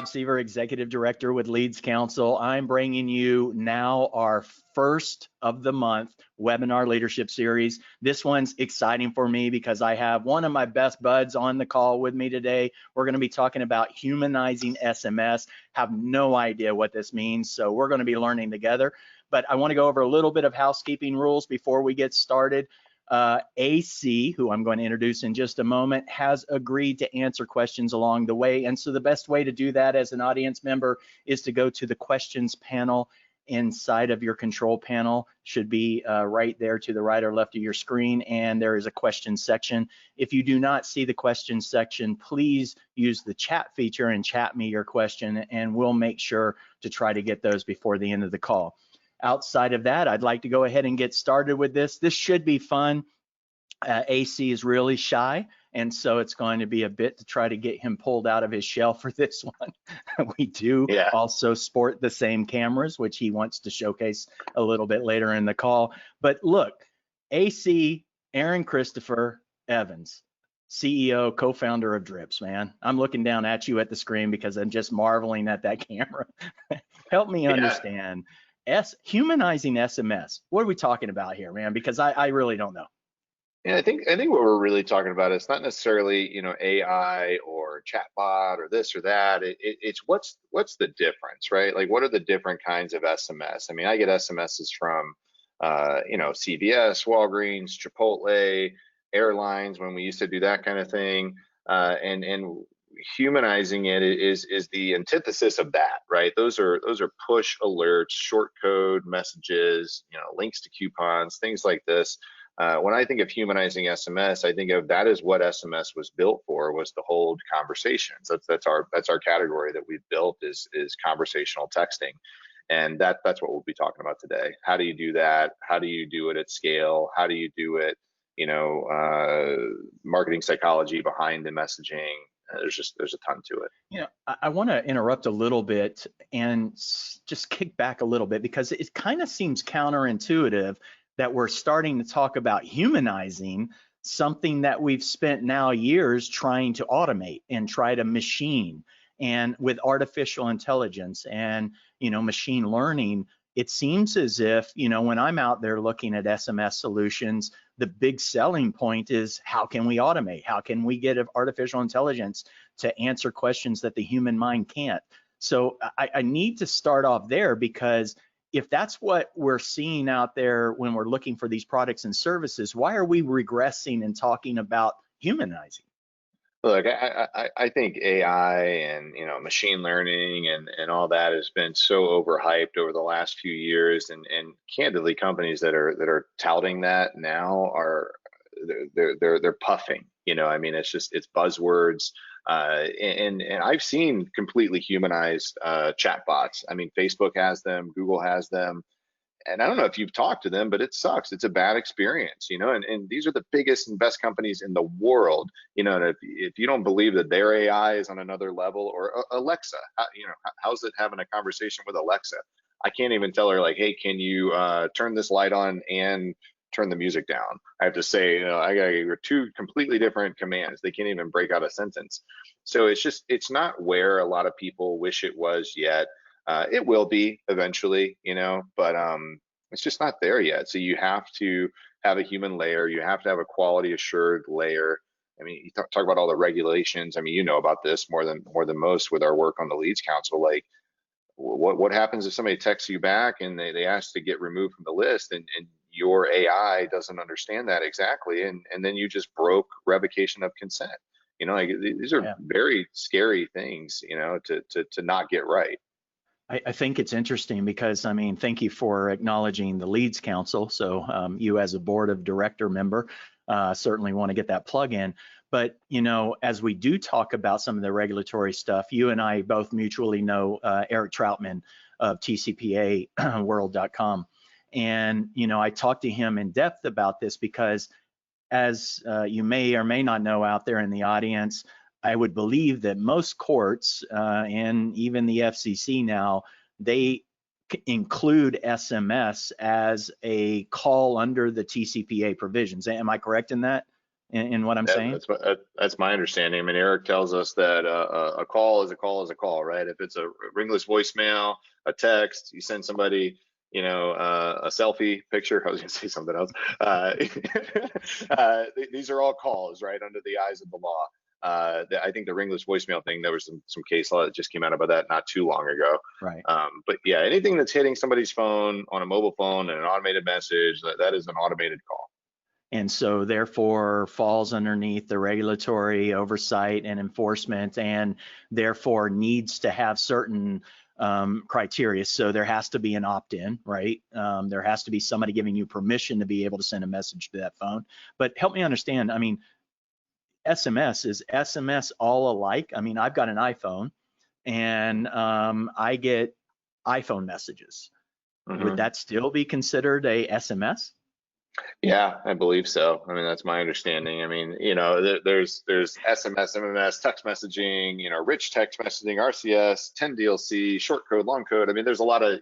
Seaver, Executive Director with Leads Council. I'm bringing you now our first of the month webinar leadership series. This one's exciting for me because I have one of my best buds on the call with me today. We're going to be talking about humanizing SMS. Have no idea what this means, so we're going to be learning together. But I want to go over a little bit of housekeeping rules before we get started. AC, who I'm going to introduce in just a moment, has agreed to answer questions along the way. And so the best way to do that as an audience member is to go to the questions panel inside of your control panel. Should be right there to the right or left of your screen, and there is a question section. If you do not see the question section, please use the chat feature and chat me your question, and we'll make sure to try to get those before the end of the call. Outside of that, I'd like to go ahead and get started with this. This should be fun. AC is really shy, and so it's going to be a bit to try to get him pulled out of his shell for this one. We do also sport the same cameras, which he wants to showcase a little bit later in the call. But look, AC, Aaron Christopher Evans, CEO, co-founder of Drips, man. I'm looking down at you at the screen because I'm just marveling at that camera. Help me understand. Humanizing SMS. What are we talking about here, man? Because I really don't know. Yeah, I think what we're really talking about is not necessarily, you know, AI or chatbot or this or that. It's what's the difference, right? Like, what are the different kinds of SMS? I mean, I get SMSs from, you know, CVS, Walgreens, Chipotle, airlines when we used to do that kind of thing, and humanizing it is the antithesis of that, right? Those are push alerts, short code messages, you know, links to coupons, things like this. When I think of humanizing SMS, I think of that is what SMS was built for, was to hold conversations. That's our category that we've built is conversational texting, and that's what we'll be talking about today. How do you do that? How do you do it at scale? How do you do it? You know, marketing psychology behind the messaging. There's a ton to it. You know, I want to interrupt a little bit and just kick back a little bit, because it kind of seems counterintuitive that we're starting to talk about humanizing something that we've spent now years trying to automate and try to machine. And with artificial intelligence and, you know, machine learning, it seems as if, you know, when I'm out there looking at SMS solutions, the big selling point is how can we automate? How can we get artificial intelligence to answer questions that the human mind can't? So I need to start off there, because if that's what we're seeing out there when we're looking for these products and services, why are we regressing and talking about humanizing? Look, I think AI and, you know, machine learning and all that has been so overhyped over the last few years, and candidly, companies that are touting that now they're puffing. You know, I mean, it's buzzwords. And I've seen completely humanized chatbots. I mean, Facebook has them, Google has them. And I don't know if you've talked to them, but it sucks. It's a bad experience, you know, and these are the biggest and best companies in the world, you know, and if you don't believe that their AI is on another level, or Alexa, you know, how's it having a conversation with Alexa? I can't even tell her, like, hey, can you turn this light on and turn the music down? I have to say, you know, I gotta give her two completely different commands. They can't even break out a sentence. So it's not where a lot of people wish it was yet. It will be eventually, you know, but it's just not there yet. So you have to have a human layer. You have to have a quality assured layer. I mean, you talk about all the regulations. I mean, you know about this more than most with our work on the Leads Council. Like, what happens if somebody texts you back and they ask to get removed from the list, and your AI doesn't understand that exactly, and then you just broke revocation of consent. You know, like, these are very scary things, you know, to not get right. I think it's interesting because, I mean, thank you for acknowledging the Leads Council. So you as a board of director member certainly want to get that plug in. But, you know, as we do talk about some of the regulatory stuff, you and I both mutually know Eric Troutman of TCPAworld.com. And, you know, I talked to him in depth about this because, as you may or may not know out there in the audience, I would believe that most courts and even the FCC now, they include SMS as a call under the TCPA provisions. Am I correct in that? in what I'm saying? That's my understanding. I mean, Eric tells us that a call is a call is a call, right? If it's a ringless voicemail, a text, you send somebody, a selfie picture. I was going to say something else. These are all calls, right, under the eyes of the law. I think the ringless voicemail thing, there was some case law that just came out about that not too long ago. Right. But yeah, anything that's hitting somebody's phone on a mobile phone and an automated message, that is an automated call. And so therefore falls underneath the regulatory oversight and enforcement, and therefore needs to have certain criteria. So there has to be an opt-in, right? There has to be somebody giving you permission to be able to send a message to that phone. But help me understand, I mean, is SMS all alike? I mean, I've got an iPhone and I get iPhone messages. Would that still be considered a SMS? Yeah, I believe so. I mean, that's my understanding. I mean, there's SMS, MMS, text messaging, rich text messaging, RCS, 10DLC, short code, long code. I mean, there's a lot of,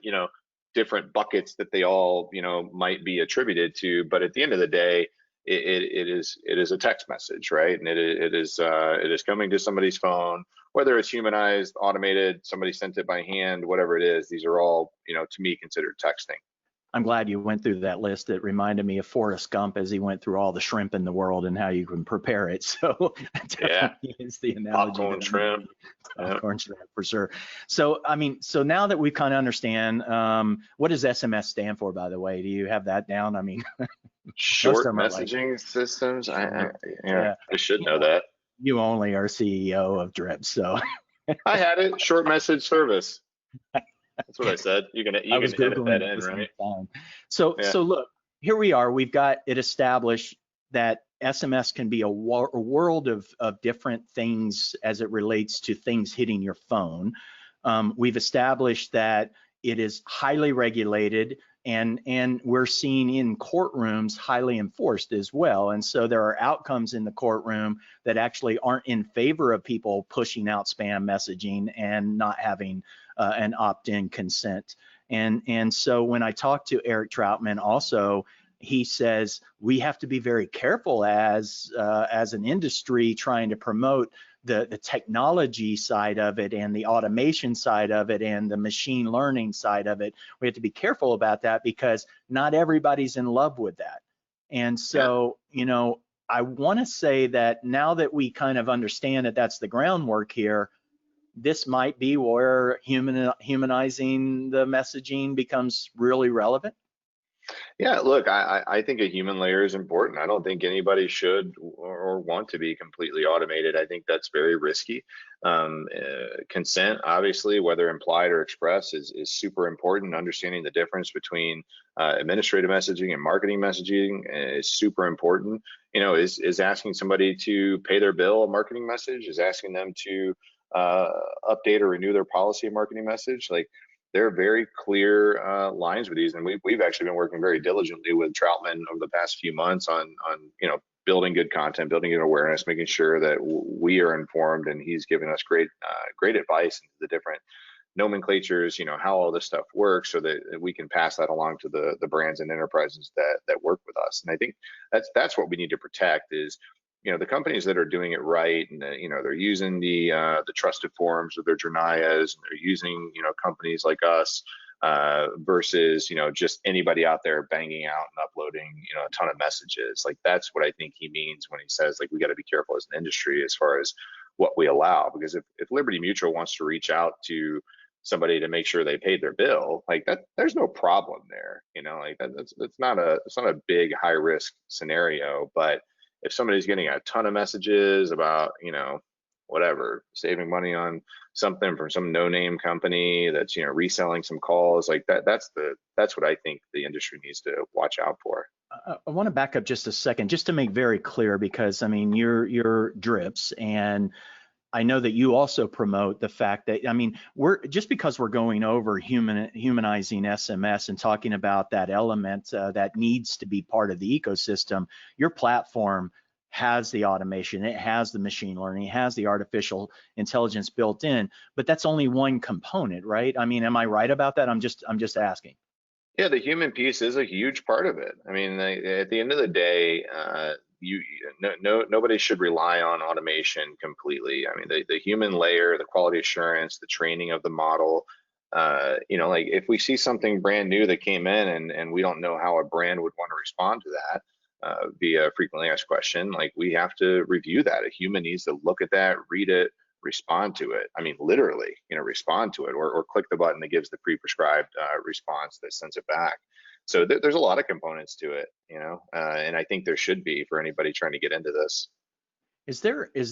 different buckets that they all, might be attributed to. But at the end of the day, it is a text message, right? And it is coming to somebody's phone, whether it's humanized, automated, somebody sent it by hand, whatever it is. These are all, to me, considered texting. I'm glad you went through that list. It reminded me of Forrest Gump as he went through all the shrimp in the world and how you can prepare it. So definitely is the analogy. Popcorn shrimp. Popcorn shrimp for sure. So, I mean, so now that we kind of understand, what does SMS stand for, by the way? Do you have that down? I mean, short messaging systems. I should know that. You only are CEO of Drip, so. I had it, short message service. That's what I said. You can edit that in, right? So look, here we are. We've got it established that SMS can be a world of different things as it relates to things hitting your phone. We've established that it is highly regulated, and we're seeing in courtrooms highly enforced as well. And so there are outcomes in the courtroom that actually aren't in favor of people pushing out spam messaging and not having an opt-in consent. And so when I talked to Eric Troutman also, he says we have to be very careful as an industry trying to promote the technology side of it and the automation side of it and the machine learning side of it. We have to be careful about that because not everybody's in love with that. And so, I want to say that now that we kind of understand that that's the groundwork here, this might be where humanizing the messaging becomes really relevant. Yeah, look, I think a human layer is important. I don't think anybody should or want to be completely automated. I think that's very risky. Consent, obviously, whether implied or expressed, is super important. Understanding the difference between administrative messaging and marketing messaging is super important. Is asking somebody to pay their bill a marketing message? Is asking them to update or renew their policy a marketing message? Like, there are very clear lines with these, and we've actually been working very diligently with Troutman over the past few months on building good content, building good awareness, making sure that we are informed, and he's giving us great advice into the different nomenclatures, how all this stuff works, so that we can pass that along to the brands and enterprises that work with us. And I think that's what we need to protect is, the companies that are doing it right, and they're using the trusted forums of their Janayas, and they're using companies like us versus just anybody out there banging out and uploading a ton of messages. Like, that's what I think he means when he says, like, we got to be careful as an industry as far as what we allow, because if Liberty Mutual wants to reach out to somebody to make sure they paid their bill, like that, there's no problem there. Like it's not a big high risk scenario. But if somebody's getting a ton of messages about, whatever, saving money on something from some no-name company that's, reselling some calls, like that's what I think the industry needs to watch out for. I want to back up just a second, just to make very clear, because I mean, you're Drips, and I know that you also promote the fact that, I mean, just because we're going over humanizing SMS and talking about that element that needs to be part of the ecosystem, your platform has the automation, it has the machine learning, it has the artificial intelligence built in, but that's only one component, right? I mean, am I right about that? I'm just asking. Yeah, the human piece is a huge part of it. I mean, at the end of the day, nobody should rely on automation completely. I mean, the human layer, the quality assurance, the training of the model. Like if we see something brand new that came in and we don't know how a brand would want to respond to that via frequently asked question, like we have to review that. A human needs to look at that, read it, respond to it. I mean, literally, respond to it, or click the button that gives the pre-prescribed response that sends it back. So there's a lot of components to it, and I think there should be for anybody trying to get into this. Is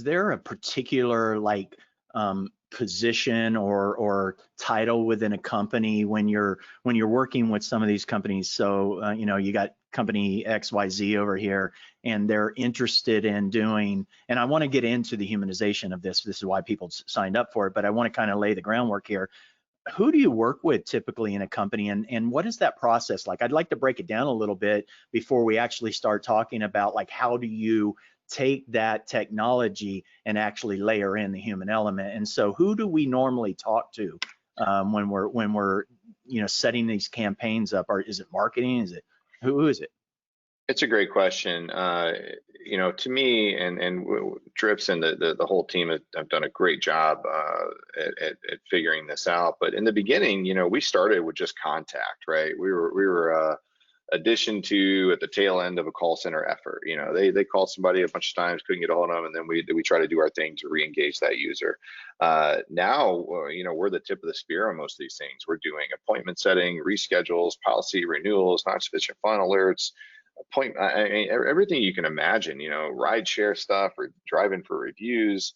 there a particular like position or title within a company when you're working with some of these companies? So you got company XYZ over here, and they're interested in doing, and I want to get into the humanization of this. This is why people signed up for it, but I want to kind of lay the groundwork here. Who do you work with typically in a company, and what is that process like? I'd like to break it down a little bit before we actually start talking about like how do you take that technology and actually layer in the human element. And so who do we normally talk to when we're setting these campaigns up? Or is it marketing? Is it who is it? It's a great question. To me, and Drips and the whole team have done a great job at figuring this out. But in the beginning, we started with just contact, right? We were addition to at the tail end of a call center effort. They called somebody a bunch of times, couldn't get a hold of them, and then we try to do our thing to re-engage that user. Now, we're the tip of the spear on most of these things. We're doing appointment setting, reschedules, policy renewals, not sufficient fund alerts, everything you can imagine, ride share stuff or driving for reviews,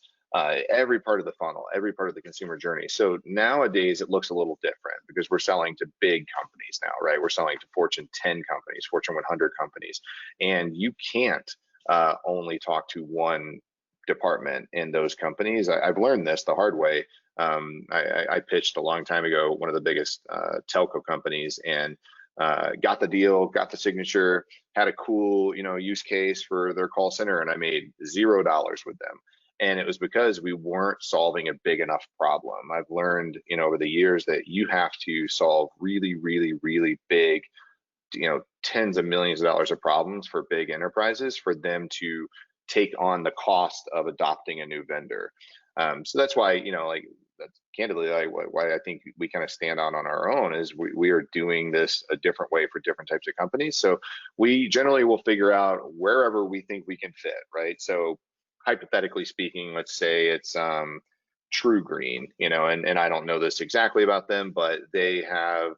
every part of the funnel, every part of the consumer journey. So nowadays it looks a little different because we're selling to big companies now, right? We're selling to Fortune 10 companies, Fortune 100 companies, and you can't only talk to one department in those companies. I've learned this the hard way. I pitched a long time ago one of the biggest telco companies, and got the deal, got the signature, had a cool, use case for their call center, and I made $0 with them. And it was because we weren't solving a big enough problem. I've learned, over the years that you have to solve really, really, really big, tens of millions of dollars of problems for big enterprises for them to take on the cost of adopting a new vendor. So that's why, that's candidly why I think we kind of stand on our own is we are doing this a different way for different types of companies. So we generally will figure out wherever we think we can fit, right? So hypothetically speaking, let's say it's True Green, and I don't know this exactly about them, but they have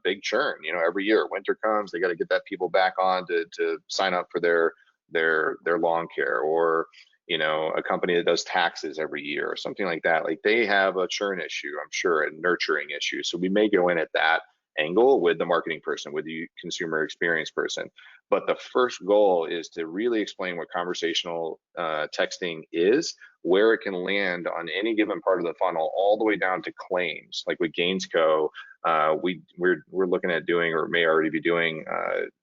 big churn, every year. Winter comes, they got to get that people back on to sign up for their lawn care, or a company that does taxes every year or something like that. Like they have a churn issue, I'm sure, a nurturing issue. So we may go in at that angle with the marketing person, with the consumer experience person. But the first goal is to really explain what conversational texting is, where it can land on any given part of the funnel, all the way down to claims. Like with Gainsco, we're looking at doing, or may already be doing,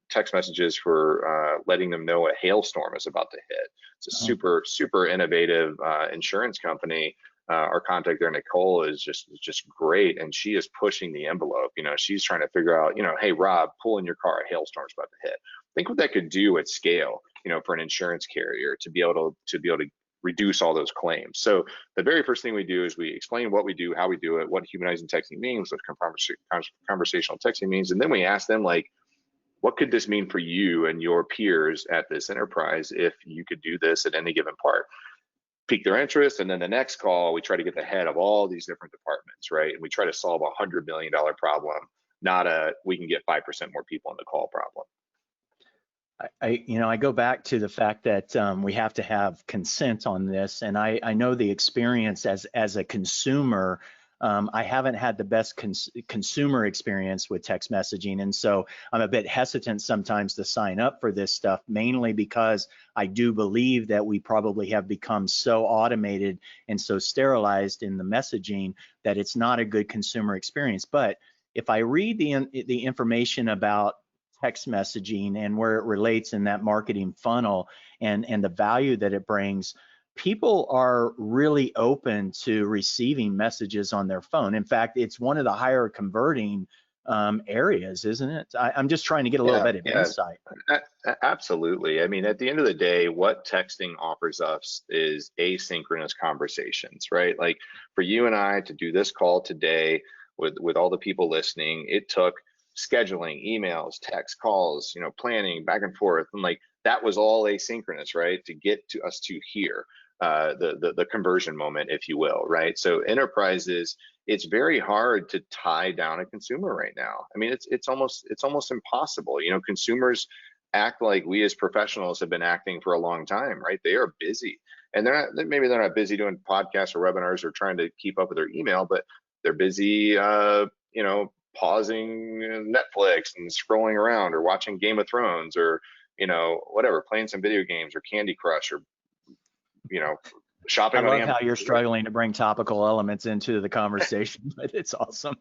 text messages for letting them know a hailstorm is about to hit. It's a super innovative insurance company. Our contact there, Nicole, is just great, and she is pushing the envelope. She's trying to figure out, hey Rob, pull in your car, a hailstorm's about to hit. Think what that could do at scale, for an insurance carrier to be able to reduce all those claims. So the very first thing we do is we explain what we do, how we do it, what humanizing texting means, what conversational texting means, and then we ask them, like, what could this mean for you and your peers at this enterprise if you could do this at any given part? Pique their interest, and then the next call, we try to get the head of all these different departments, right? And we try to solve $100 million problem, not we can get 5% more people on the call problem. I go back to the fact that we have to have consent on this, and I know the experience as a consumer. I haven't had the best consumer experience with text messaging, and so I'm a bit hesitant sometimes to sign up for this stuff, mainly because I do believe that we probably have become so automated and so sterilized in the messaging that it's not a good consumer experience. But if I read the information about text messaging and where it relates in that marketing funnel and the value that it brings, people are really open to receiving messages on their phone. In fact, it's one of the higher converting areas, isn't it? I'm just trying to get a little Yeah, bit of yeah, insight. absolutely. I mean, at the end of the day, what texting offers us is asynchronous conversations, right? Like for you and I to do this call today with all the people listening, it took scheduling, emails, text, calls, planning back and forth, and like that was all asynchronous, right? To get to us to here, the conversion moment, if you will, right? So enterprises, it's very hard to tie down a consumer right now. I mean, it's almost impossible. Consumers act like we as professionals have been acting for a long time, right? They are busy, and maybe they're not busy doing podcasts or webinars or trying to keep up with their email, but they're busy, pausing Netflix and scrolling around or watching Game of Thrones or whatever, playing some video games or Candy Crush or you know I shopping on love Amazon. how you're struggling to bring topical elements into the conversation, but it's awesome.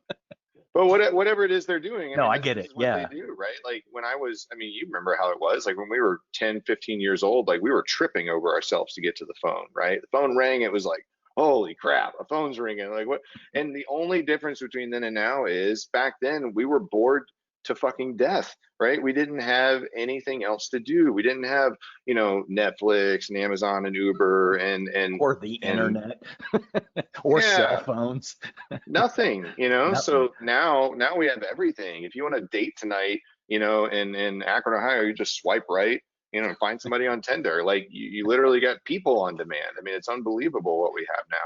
But whatever it is they're doing, I No, mean, I this, get this it. is what they Yeah. do, right? Like when I mean, you remember how it was, like when we were 10, 15 years old, like we were tripping over ourselves to get to the phone, right? The phone rang, it was like, holy crap, a phone's ringing. Like what? And the only difference between then and now is back then we were bored to fucking death, right? We didn't have anything else to do. We didn't have, Netflix and Amazon and Uber Or the and internet or cell yeah, phones. nothing, Nothing. so now we have everything. If you want to date tonight, in Akron, Ohio, you just swipe right, and find somebody on Tinder. Like you literally got people on demand. I mean, it's unbelievable what we have now.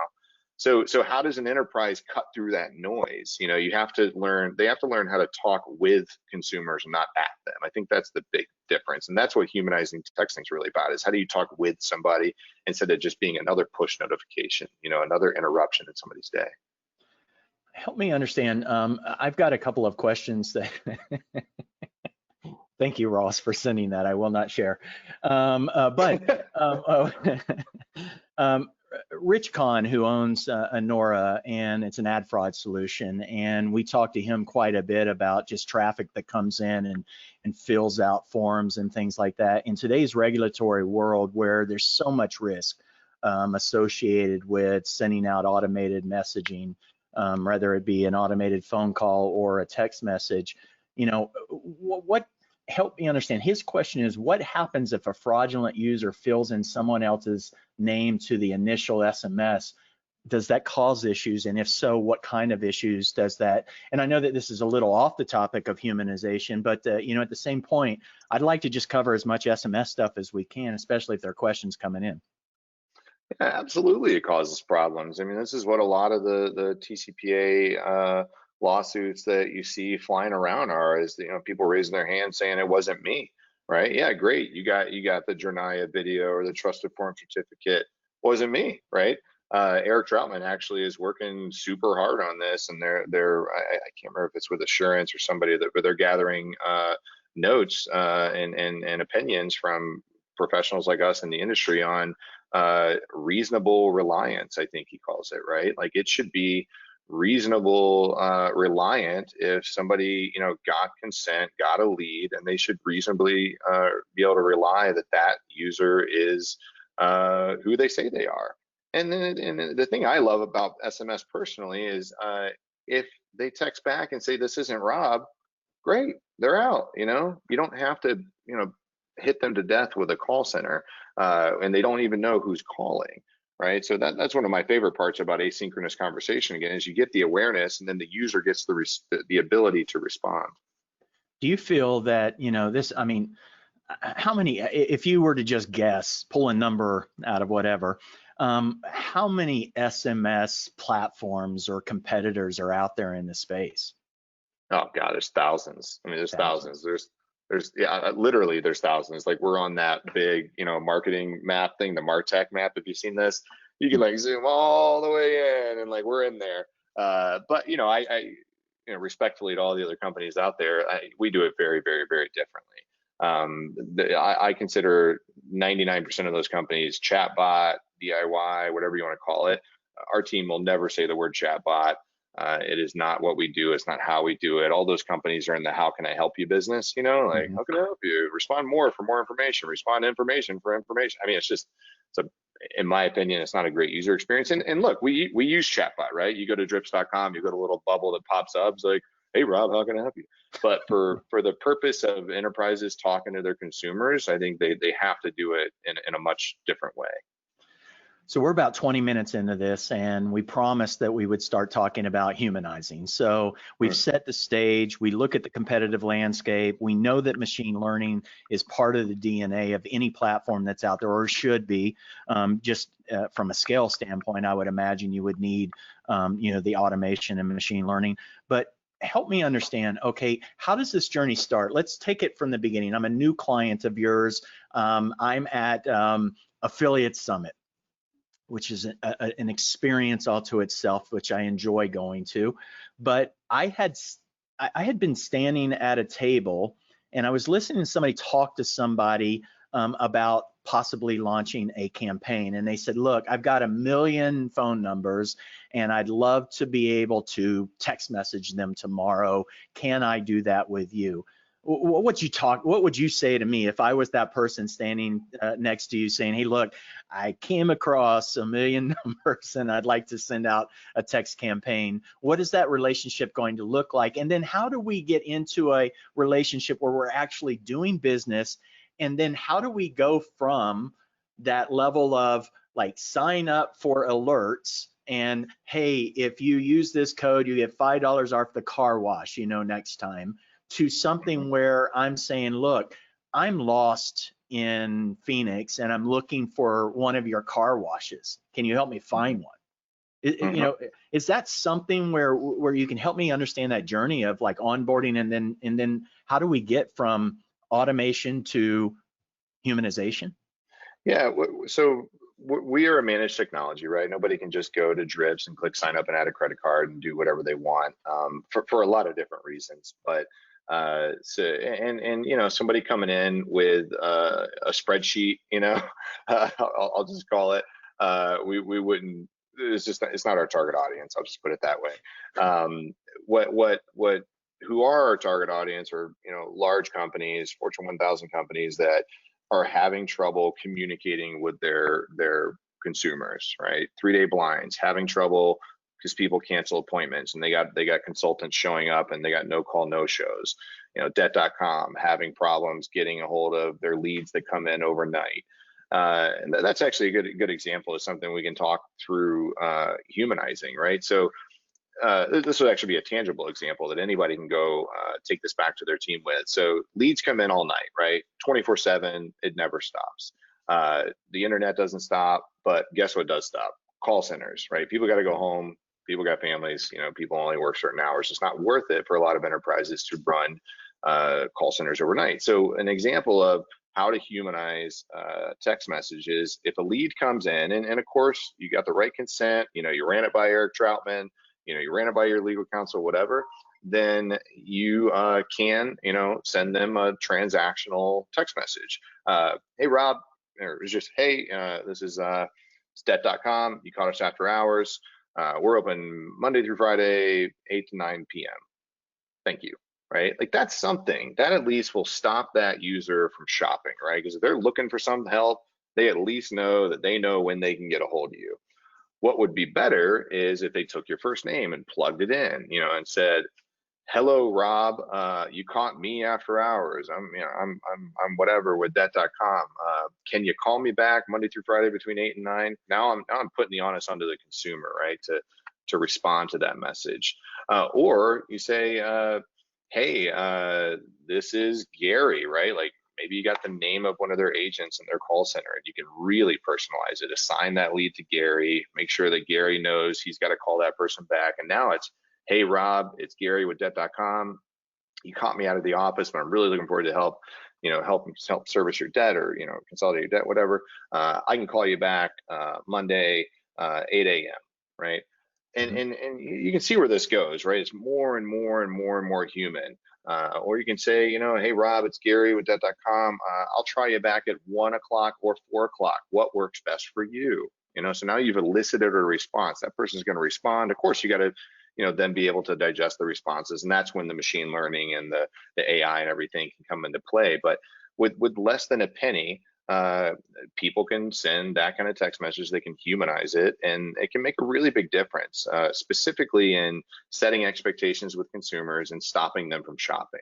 So how does an enterprise cut through that noise? They have to learn how to talk with consumers, not at them. I think that's the big difference. And that's what humanizing texting is really about, is how do you talk with somebody instead of just being another push notification, another interruption in somebody's day. Help me understand. I've got a couple of questions that thank you, Ross, for sending that. I will not share. Um, Rich Kahn, who owns Anora, and it's an ad fraud solution, and we talked to him quite a bit about just traffic that comes in and fills out forms and things like that. In today's regulatory world, where there's so much risk associated with sending out automated messaging, whether it be an automated phone call or a text message, what help me understand. His question is, what happens if a fraudulent user fills in someone else's name to the initial SMS? Does that cause issues? And if so, what kind of issues does that? And I know that this is a little off the topic of humanization, but at the same point, I'd like to just cover as much SMS stuff as we can, especially if there are questions coming in. Yeah, absolutely, it causes problems. I mean, this is what a lot of the TCPA lawsuits that you see flying around are, is people raising their hand saying it wasn't me, right? Yeah, great, you got the Jernaya video or the trusted form certificate, wasn't me, right? Eric Troutman actually is working super hard on this, and I can't remember if it's with Assurance or somebody but they're gathering notes and opinions from professionals like us in the industry on reasonable reliance, I think he calls it, right? Like it should be reasonable reliant if somebody got consent, got a lead, and they should reasonably be able to rely that that user is who they say they are. And then and the thing I love about SMS personally is if they text back and say this isn't Rob, great, they're out. You don't have to hit them to death with a call center, and they don't even know who's calling, right? So that's one of my favorite parts about asynchronous conversation, again, is you get the awareness and then the user gets the ability to respond. Do you feel that, this, I mean, how many, if you were to just guess, pull a number out of whatever, how many SMS platforms or competitors are out there in the space? Oh God, there's thousands. I mean, there's thousands. Thousands. Yeah, literally there's thousands. Like we're on that big, marketing map thing, the MarTech map. If you've seen this, you can like zoom all the way in and like we're in there. But I respectfully to all the other companies out there, we do it very, very, very differently. I consider 99% of those companies chatbot, DIY, whatever you want to call it. Our team will never say the word chatbot. It is not what we do. It's not how we do it. All those companies are in the how can I help you business, like how can I help you? Respond more for more information, respond to information for information. I mean, in my opinion, it's not a great user experience. And look, we use chatbot, right? You go to drips.com, you go to a little bubble that pops up. It's like, hey Rob, how can I help you? But for the purpose of enterprises talking to their consumers, I think they have to do it in a much different way. So we're about 20 minutes into this, and we promised that we would start talking about humanizing. So we've set the stage. We look at the competitive landscape. We know that machine learning is part of the DNA of any platform that's out there, or should be. Just from a scale standpoint, I would imagine you would need, the automation and machine learning. But help me understand, okay, how does this journey start? Let's take it from the beginning. I'm a new client of yours. I'm at Affiliate Summit, which is an experience all to itself, which I enjoy going to. But I had been standing at a table, and I was listening to somebody talk to somebody about possibly launching a campaign. And they said, look, I've got 1 million phone numbers, and I'd love to be able to text message them tomorrow. Can I do that with you? What would you say to me if I was that person standing next to you saying, hey, look, I came across 1 million numbers and I'd like to send out a text campaign? What is that relationship going to look like? And then how do we get into a relationship where we're actually doing business? And then how do we go from that level of like sign up for alerts and, hey, if you use this code, you get $5 off the car wash, next time, to something where I'm saying, look, I'm lost in Phoenix and I'm looking for one of your car washes. Can you help me find one? Is that something where you can help me understand that journey of like onboarding, and then how do we get from automation to humanization? Yeah, so we are a managed technology, right? Nobody can just go to Drips and click sign up and add a credit card and do whatever they want, for a lot of different reasons. But somebody coming in with a spreadsheet, I'll just call it, we wouldn't. It's not our target audience. I'll just put it that way. Who are our target audience are large companies, Fortune 1000 companies that are having trouble communicating with their consumers, right? 3-day blinds, having trouble because people cancel appointments and they got consultants showing up and they got no call, no shows. Debt.com having problems getting a hold of their leads that come in overnight. And that's actually a good example of something we can talk through humanizing, right? So this would actually be a tangible example that anybody can go take this back to their team with. So leads come in all night, right? 24/7, it never stops. The internet doesn't stop, but guess what does stop? Call centers, right? People got to go home. People got families. People only work certain hours. It's not worth it for a lot of enterprises to run call centers overnight. So an example of how to humanize text messages: if a lead comes in, and of course you got the right consent, you ran it by Eric Troutman, you ran it by your legal counsel, whatever, then you can, send them a transactional text message. Hey, Rob, or it's just, hey, this is debt.com. You caught us after hours. We're open Monday through Friday, 8 to 9 p.m. Thank you, right? Like that's something that at least will stop that user from shopping, right? Because if they're looking for some help, they at least know that they know when they can get a hold of you. What would be better is if they took your first name and plugged it in, and said, "Hello, Rob. You caught me after hours. I'm whatever with debt.com. Can you call me back Monday through Friday between 8 and 9?" Now I'm putting the onus onto the consumer, right, to respond to that message. Or you say, "Hey, this is Gary," right? Like, maybe you got the name of one of their agents in their call center, and you can really personalize it. Assign that lead to Gary. Make sure that Gary knows he's got to call that person back. And now it's, "Hey, Rob, it's Gary with debt.com. You caught me out of the office, but I'm really looking forward to help service your debt or, consolidate your debt, whatever. I can call you back Monday, 8 a.m., right?" And you can see where this goes, right? It's more and more and more and more human. Or you can say, "Hey, Rob, it's Gary with debt.com. I'll try you back at 1 o'clock or 4 o'clock. What works best for you?" So now you've elicited a response. That person's going to respond. Of course, you got to, then be able to digest the responses. And that's when the machine learning and the AI and everything can come into play. But with less than a penny, people can send that kind of text message. They can humanize it, and it can make a really big difference, specifically in setting expectations with consumers and stopping them from shopping.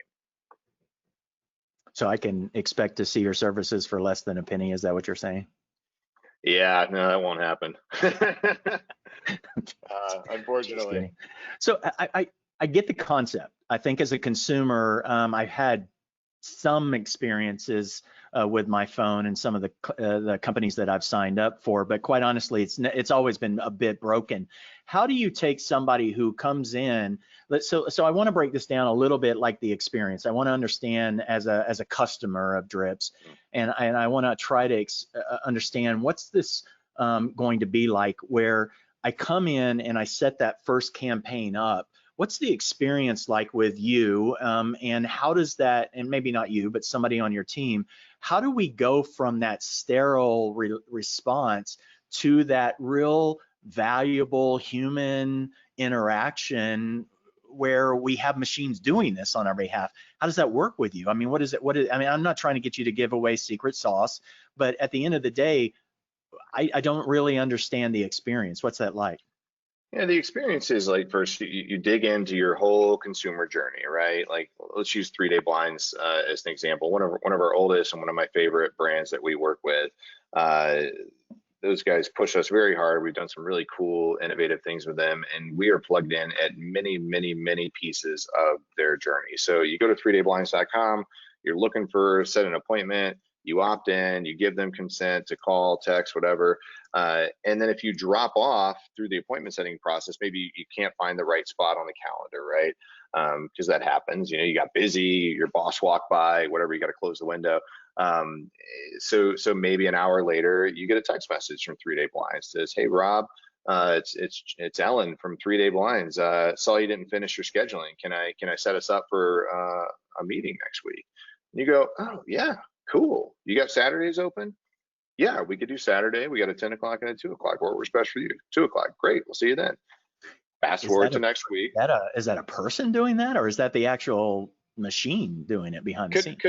So I can expect to see your services for less than a penny. Is that what you're saying? Yeah, no, that won't happen. Unfortunately. So I get the concept. I think as a consumer, I've had some experiences with my phone and some of the companies that I've signed up for, but quite honestly, it's always been a bit broken. How do you take somebody who comes in? So I want to break this down a little bit, like the experience. I want to understand as a customer of Drips, and I want to try to understand what's this going to be like, where I come in and I set that first campaign up. What's the experience like with you, and how does that, and maybe not you, but somebody on your team, how do we go from that sterile response to that real valuable human interaction where we have machines doing this on our behalf? How does that work with you? I mean, I mean, I'm not trying to get you to give away secret sauce, but at the end of the day, I don't really understand the experience. What's that like? Yeah, the experience is like, first you dig into your whole consumer journey, right? Like, let's use 3-day blinds as an example. One of our oldest and one of my favorite brands that we work with. Those guys push us very hard. We've done some really cool, innovative things with them, and we are plugged in at many, many, many pieces of their journey. So you go to 3dayblinds.com, you're looking for set an appointment, you opt in, you give them consent to call, text, whatever. And then if you drop off through the appointment setting process, maybe you can't find the right spot on the calendar, right? Because that happens. You know, you got busy, your boss walked by, whatever, you got to close the window. So maybe an hour later, you get a text message from 3-Day Blinds. Says, "Hey Rob, it's Ellen from 3-Day Blinds. Saw you didn't finish your scheduling. Can I set us up for a meeting next week?" And you go, "Oh yeah, cool. You got Saturdays open?" "Yeah, we could do Saturday. We got a 10 o'clock and a 2 o'clock. What works best for you?" 2 o'clock. "Great. We'll see you then." Fast Is forward that to next week. is that a person doing that, or is that the actual machine doing it behind the scenes?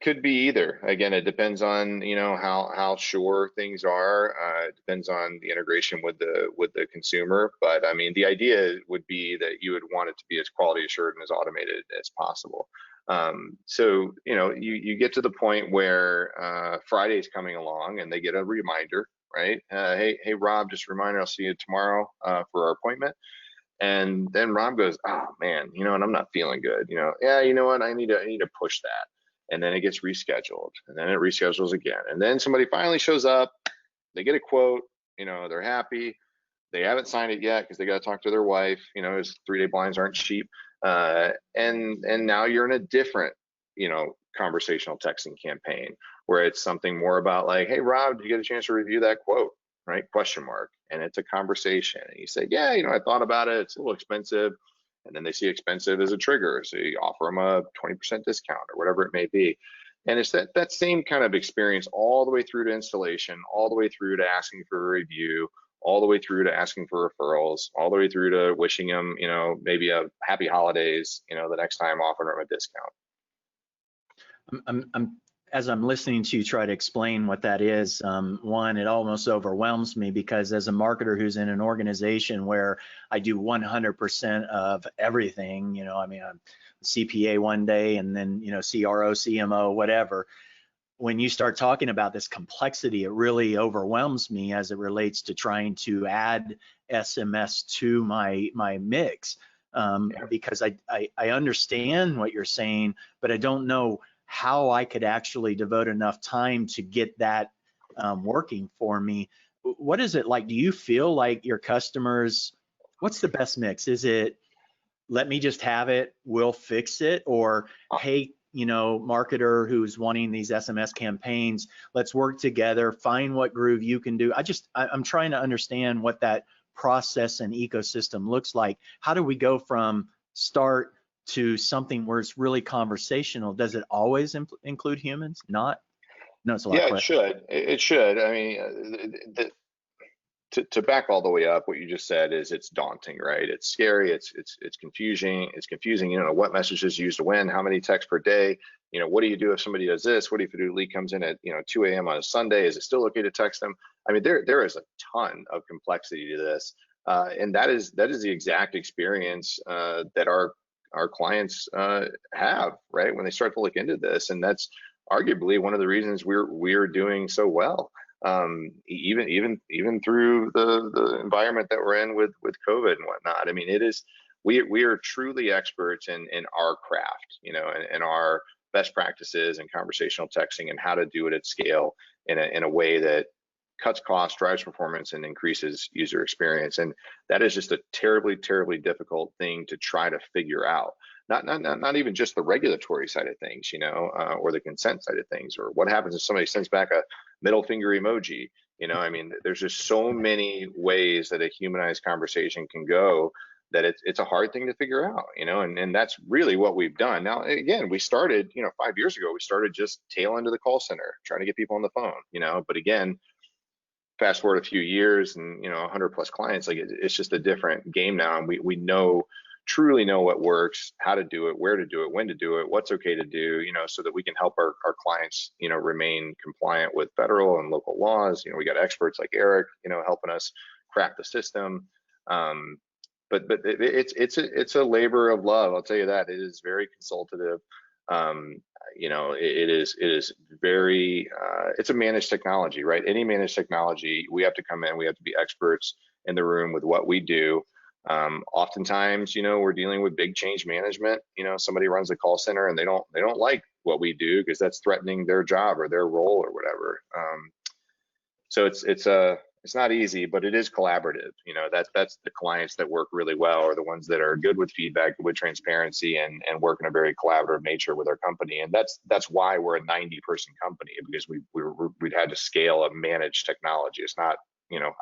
Could be either. Again, it depends on, you know, how sure things are. It depends on the integration with the consumer. But I mean, the idea would be that you would want it to be as quality assured and as automated as possible. So you know, you get to the point where Friday's coming along and they get a reminder, right? Hey Rob, just a reminder, I'll see you tomorrow for our appointment. And then Rob goes, "Oh man, you know what? I'm not feeling good. You know, yeah, you know what? I need to push that." And then it gets rescheduled, and then it reschedules again, and then somebody finally shows up. They get a quote. You know, they're happy. They haven't signed it yet because they got to talk to their wife. You know, his 3-day blinds aren't cheap. And now you're in a different, you know, conversational texting campaign where it's something more about like, "Hey Rob, did you get a chance to review that quote?" Right? Question mark. And it's a conversation. And you say, "Yeah, you know, I thought about it. It's a little expensive." And then they see expensive as a trigger. So you offer them a 20% discount or whatever it may be. And it's that same kind of experience all the way through to installation, all the way through to asking for a review, all the way through to asking for referrals, all the way through to wishing them, you know, maybe a happy holidays, you know, the next time, offering them a discount. As I'm listening to you try to explain what that is, one, it almost overwhelms me because as a marketer who's in an organization where I do 100% of everything, you know, I mean, I'm CPA one day and then, you know, CRO, CMO, whatever. When you start talking about this complexity, it really overwhelms me as it relates to trying to add SMS to my mix, because I understand what you're saying, but I don't know how I could actually devote enough time to get that working for me. What is it like? Do you feel like your customers, what's the best mix? Is it, let me just have it, we'll fix it, or hey, you know, marketer who's wanting these SMS campaigns, let's work together, find what groove you can do? I'm trying to understand what that process and ecosystem looks like. How do we go from start to something where it's really conversational? Does it always include humans? Not? No, it's a lot of Yeah, it questions. should. It should. I mean, to back all the way up, what you just said is it's daunting, right? It's scary. It's confusing. It's confusing. You don't know what messages used to when, how many texts per day. what do you do if somebody does this? What if a lead comes in at 2 a.m. on a Sunday? Is it still okay to text them? I mean, there is a ton of complexity to this, and that is the exact experience that our clients have, right, when they start to look into this, and that's arguably one of the reasons we're doing so well, even through the environment that we're in with COVID and whatnot. I mean, we are truly experts in our craft, and our best practices and conversational texting and how to do it at scale in a way that cuts costs, drives performance, and increases user experience. And that is just a terribly, terribly difficult thing to try to figure out. Not even just the regulatory side of things, or the consent side of things, or what happens if somebody sends back a middle finger emoji. I mean, there's just so many ways that a humanized conversation can go that it's a hard thing to figure out, and that's really what we've done. Now, again, we started, 5 years ago, we started just tail end of the call center, trying to get people on the phone, but again, fast forward a few years and 100 plus clients, like it's just a different game now, and we truly know what works, how to do it, where to do it, when to do it, what's okay to do, so that we can help our clients, remain compliant with federal and local laws. We got experts like Eric, helping us crack the system. But it's a labor of love. I'll tell you that. It is very consultative. It is very, it's a managed technology, right? Any managed technology, we have to come in, we have to be experts in the room with what we do. Oftentimes, we're dealing with big change management. Somebody runs a call center and they don't like what we do because that's threatening their job or their role or whatever. So it's not easy, but it is collaborative. That's the clients that work really well, or the ones that are good with feedback, with transparency, and work in a very collaborative nature with our company. And that's why we're a 90-person company, because we'd had to scale a managed technology. It's not,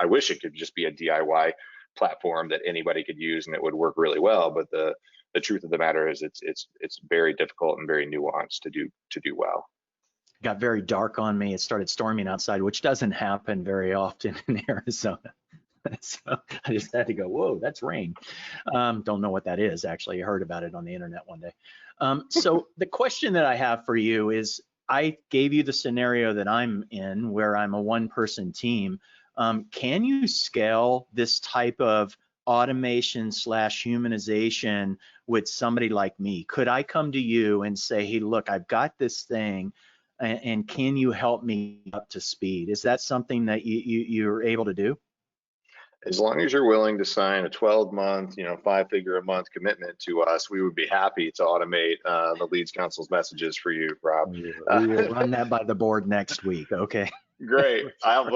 I wish it could just be a DIY platform that anybody could use and it would work really well. But the truth of the matter is it's very difficult and very nuanced to do well. Got very dark on me. It started storming outside, which doesn't happen very often in Arizona. So I just had to go, whoa, that's rain. Don't know what that is, actually. I heard about it on the internet one day. So the question that I have for you is, I gave you the scenario that I'm in, where I'm a one-person team. Can you scale this type of automation / humanization with somebody like me? Could I come to you and say, hey, look, I've got this thing, and can you help me up to speed? Is that something that you're able to do? As long as you're willing to sign a 12-month, 5-figure a month commitment to us, we would be happy to automate the Leads Council's messages for you, Rob. We will run that by the board next week. Okay. Great. I'll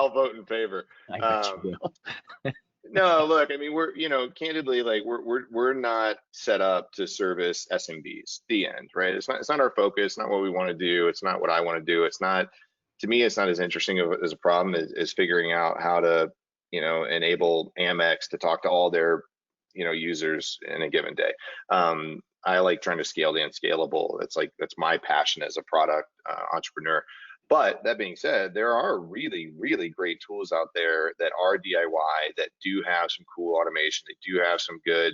vote in favor. I bet you will. No, look, I mean, we're, candidly, like we're not set up to service SMBs. The end, right? It's not our focus. Not what we want to do. It's not what I want to do. It's not, to me, it's not as interesting as a problem as figuring out how to, enable Amex to talk to all their, users in a given day. I like trying to scale the unscalable. That's my passion as a product entrepreneur. But that being said, there are really, really great tools out there that are DIY, that do have some cool automation. They do have some good,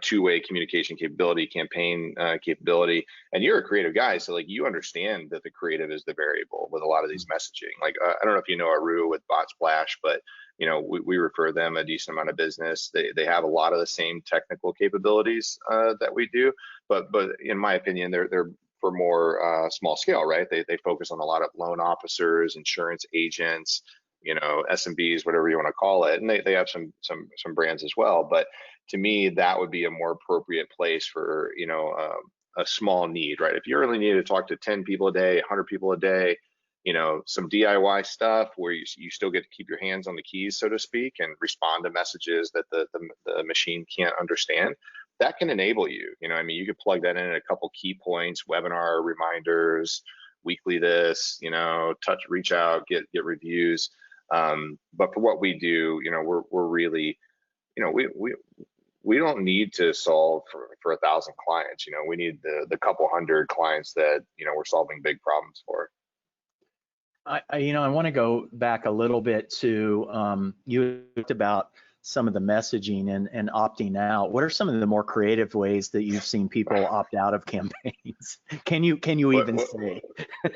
two-way communication capability, campaign capability. And you're a creative guy, so like you understand that the creative is the variable with a lot of these messaging. Like I don't know if you know Aru with Bot Splash, but we refer them a decent amount of business. They have a lot of the same technical capabilities that we do, but in my opinion, they're for more small scale, right? They focus on a lot of loan officers, insurance agents, SMBs, whatever you want to call it, and they have some brands as well. But to me, that would be a more appropriate place for a small need, right? If you really need to talk to 10 people a day, 100 people a day, some DIY stuff where you still get to keep your hands on the keys, so to speak, and respond to messages that the machine can't understand. That can enable you. You could plug that in at a couple key points: webinar reminders, weekly this, touch, reach out, get reviews. But for what we do, we're really, we don't need to solve for 1,000 clients. We need the couple hundred clients that we're solving big problems for. I want to go back a little bit to you talked about some of the messaging and opting out, what are some of the more creative ways that you've seen people opt out of campaigns? Can you even what, say?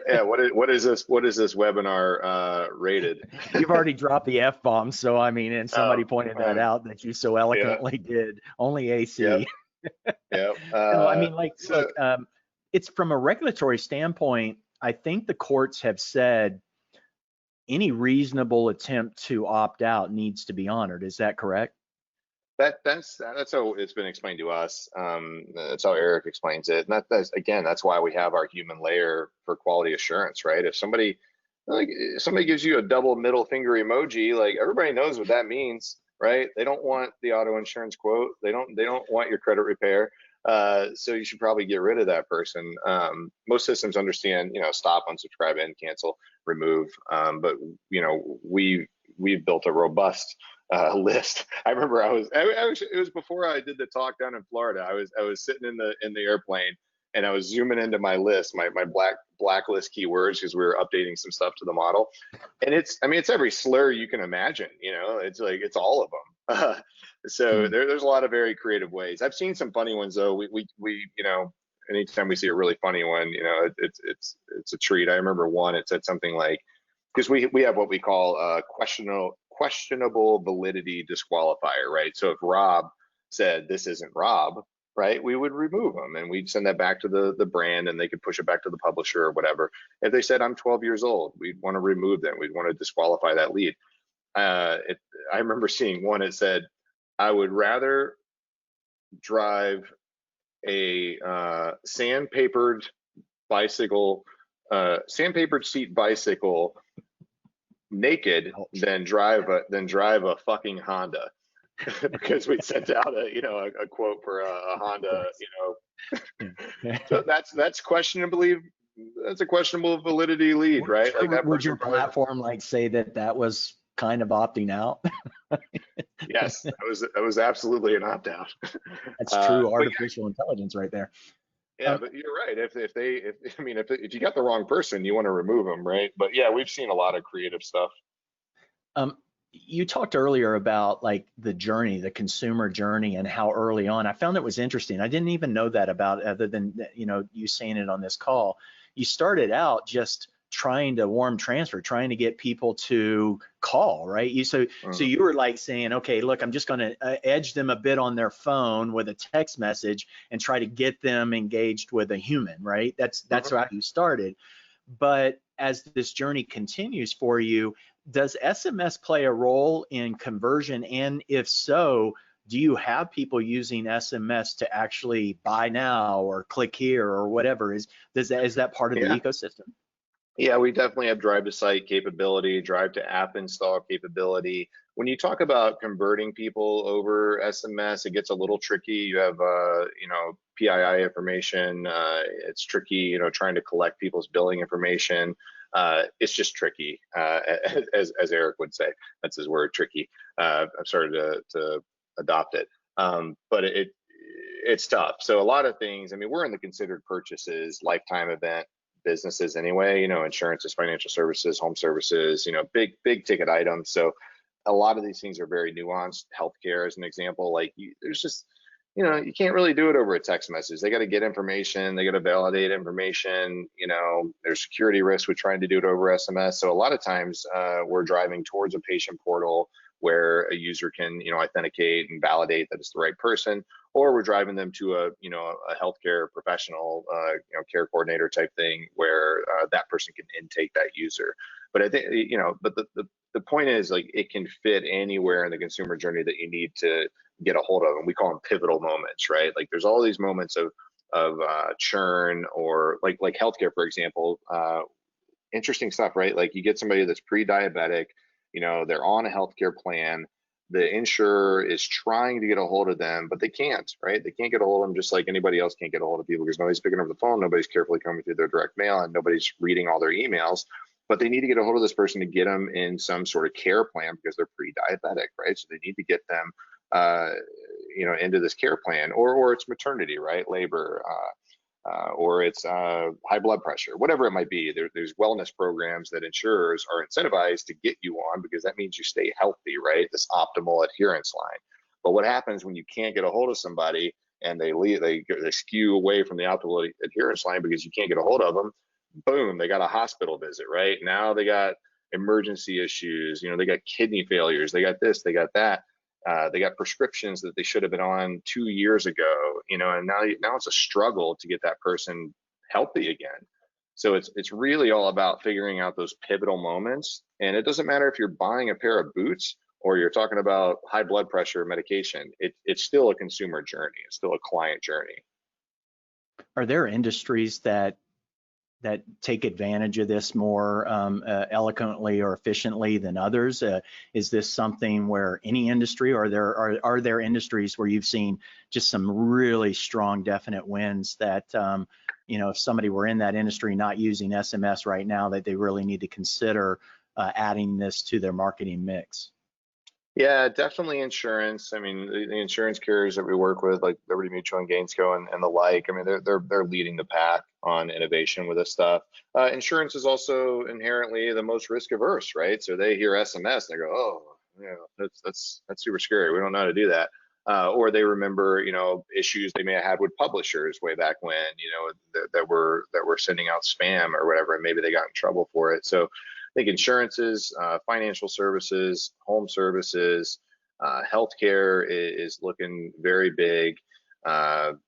yeah, what is this webinar rated? You've already dropped the F-bomb, so I mean, and somebody Oh, pointed that out that you so yeah, eloquently did. Only yep, AC. yep. No, I mean, like, So look, it's from a regulatory standpoint, I think the courts have said any reasonable attempt to opt out needs to be honored. Is that correct? that's how it's been explained to us. That's how Eric explains it, and that's again, that's why we have our human layer for quality assurance, right? If somebody gives you a double middle finger emoji, like everybody knows what that means, right? They don't want the auto insurance quote. They don't want your credit repair. So you should probably get rid of that person. Most systems understand, stop, unsubscribe, and cancel, remove. But we've built a robust list. I remember it was before I did the talk down in Florida. I was sitting in the airplane and I was zooming into my list, my blacklist keywords, because we were updating some stuff to the model. And it's every slur you can imagine. It's like it's all of them. So there's a lot of very creative ways. I've seen some funny ones though. We anytime we see a really funny one, it's a treat. I remember one. It said something like, because we have what we call questionable validity disqualifier, right? So if Rob said this isn't Rob, right, we would remove them and we'd send that back to the brand and they could push it back to the publisher or whatever. If they said I'm 12 years old, we'd want to remove them. We'd want to disqualify that lead. I remember seeing one. It said, I would rather drive a sandpapered seat bicycle naked than drive a fucking Honda. Because we sent out a quote for a Honda, so that's a questionable validity lead, right? Like that Would your person probably, platform like say that was kind of opting out? yes, that was absolutely an opt out. That's true artificial intelligence right there. Yeah, but you're right. If you got the wrong person, you want to remove them, right? But yeah, we've seen a lot of creative stuff. You talked earlier about like the journey, the consumer journey, and how early on. I found it was interesting. I didn't even know that about, other than you saying it on this call. You started out just trying to warm transfer, trying to get people to call, right? So you were like saying, okay, look, I'm just going to edge them a bit on their phone with a text message and try to get them engaged with a human, right? That's how you started. But as this journey continues for you, does SMS play a role in conversion? And if so, do you have people using SMS to actually buy now or click here or whatever? Is that part of the ecosystem? Yeah, we definitely have drive to site capability, drive to app install capability. When you talk about converting people over SMS, it gets a little tricky. You have, PII information. It's tricky, trying to collect people's billing information. It's just tricky, as Eric would say. That's his word, tricky. I've started to adopt it, but it's tough. So a lot of things. We're in the considered purchases, lifetime event businesses anyway. Insurances, financial services, home services. Big ticket items. So a lot of these things are very nuanced. Healthcare, as an example, there's just you can't really do it over a text message. They got to get information. They got to validate information. There's security risks with trying to do it over SMS. So a lot of times we're driving towards a patient portal where a user can, authenticate and validate that it's the right person, or we're driving them to a healthcare professional, care coordinator type thing where that person can intake that user. But I think, but the point is, like, it can fit anywhere in the consumer journey that you need to get a hold of, and we call them pivotal moments, right? Like there's all these moments of churn, or like healthcare, for example. Interesting stuff, right? Like you get somebody that's pre-diabetic, they're on a healthcare plan. The insurer is trying to get a hold of them, but they can't, right? They can't get a hold of them, just like anybody else can't get a hold of people, because nobody's picking up the phone, nobody's carefully coming through their direct mail, and nobody's reading all their emails. But they need to get a hold of this person to get them in some sort of care plan because they're pre-diabetic, right? So they need to get them, into this care plan, or it's maternity, right? Labor. or it's high blood pressure, whatever it might be. There's wellness programs that insurers are incentivized to get you on because that means you stay healthy, right? This optimal adherence line. But what happens when you can't get a hold of somebody and they leave, they skew away from the optimal adherence line because you can't get a hold of them? Boom, they got a hospital visit, right? Now they got emergency issues, they got kidney failures, they got this, they got that. They got prescriptions that they should have been on 2 years ago, and now it's a struggle to get that person healthy again. So it's really all about figuring out those pivotal moments. And it doesn't matter if you're buying a pair of boots or you're talking about high blood pressure medication. It's still a consumer journey. It's still a client journey. Are there industries that take advantage of this more eloquently or efficiently than others? Is this something where any industry, or are there industries where you've seen just some really strong, definite wins that, if somebody were in that industry not using SMS right now, that they really need to consider adding this to their marketing mix? Yeah, definitely insurance. I mean, the insurance carriers that we work with, like Liberty Mutual and Gainsco and the like, I mean, they're leading the pack on innovation with this stuff. Insurance is also inherently the most risk averse, right? So they hear SMS and they go, oh, that's super scary. We don't know how to do that. Or they remember, issues they may have had with publishers way back when, that were sending out spam or whatever, and maybe they got in trouble for it. So I think insurances, financial services, home services, healthcare is looking very big. The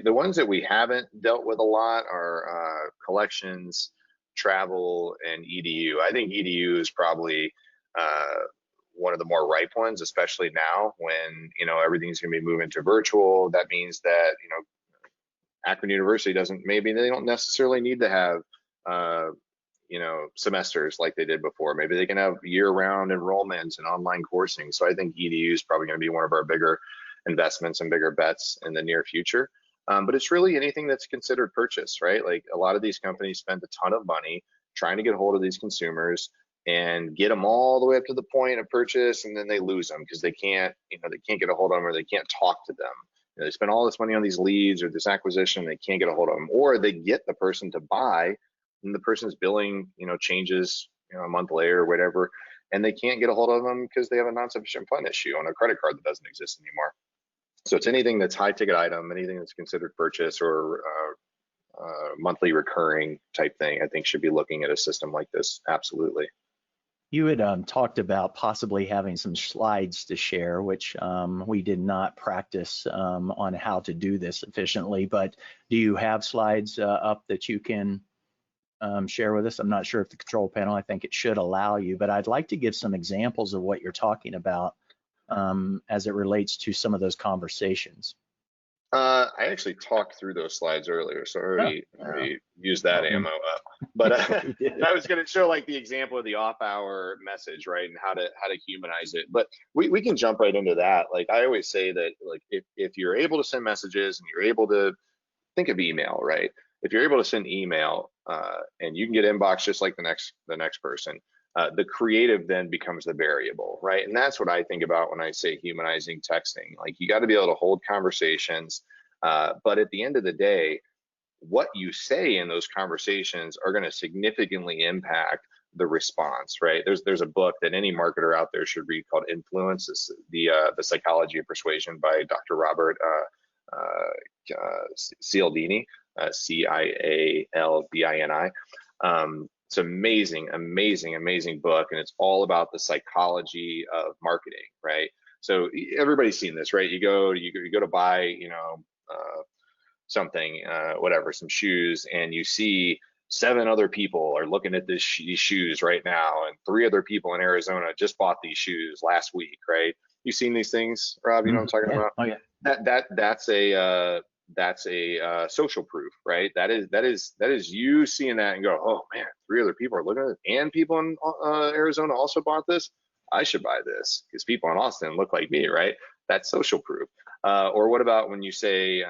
ones that we haven't dealt with a lot are collections, travel, and EDU. I think EDU is probably one of the more ripe ones, especially now when everything's going to be moving to virtual. That means that Akron University they don't necessarily need to have semesters like they did before. Maybe they can have year-round enrollments and online coursing. So I think EDU is probably going to be one of our bigger investments and bigger bets in the near future. But it's really anything that's considered purchase, right? Like a lot of these companies spend a ton of money trying to get hold of these consumers and get them all the way up to the point of purchase, and then they lose them because they can't get a hold of them, or they can't talk to them. They spend all this money on these leads or this acquisition, they can't get a hold of them, or they get the person to buy, and the person's billing, changes, a month later or whatever, and they can't get a hold of them because they have a non-sufficient fund issue on a credit card that doesn't exist anymore. So it's anything that's high ticket item, anything that's considered purchase or monthly recurring type thing, I think should be looking at a system like this. Absolutely. You had talked about possibly having some slides to share, which we did not practice on how to do this efficiently, but do you have slides up that you can share with us? I'm not sure if the control panel, I think it should allow you, but I'd like to give some examples of what you're talking about as it relates to some of those conversations. I actually talked through those slides earlier, so I already used that ammo up. But I was going to show like the example of the off-hour message, right, and how to humanize it. But we can jump right into that. Like I always say that, like if you're able to send messages and you're able to think of email, right? If you're able to send email and you can get inbox just like the next person, the creative then becomes the variable, right? And that's what I think about when I say humanizing texting. Like you got to be able to hold conversations, but at the end of the day, what you say in those conversations are going to significantly impact the response, right? There's a book that any marketer out there should read called Influence. It's the Psychology of Persuasion by Dr. Robert Cialdini, Cialdini. It's amazing book, and it's all about the psychology of marketing, right? So everybody's seen this, right? You go to buy, something, whatever, some shoes, and you see 7 other people are looking at these shoes right now, and 3 other people in Arizona just bought these shoes last week, right? You've seen these things, Rob? You know what I'm talking about? Oh yeah. That's a social proof, right? That is you seeing that and go, oh man, 3 other people are looking at it, and people in Arizona also bought this. I should buy this because people in Austin look like me, right? That's social proof. Or what about when you say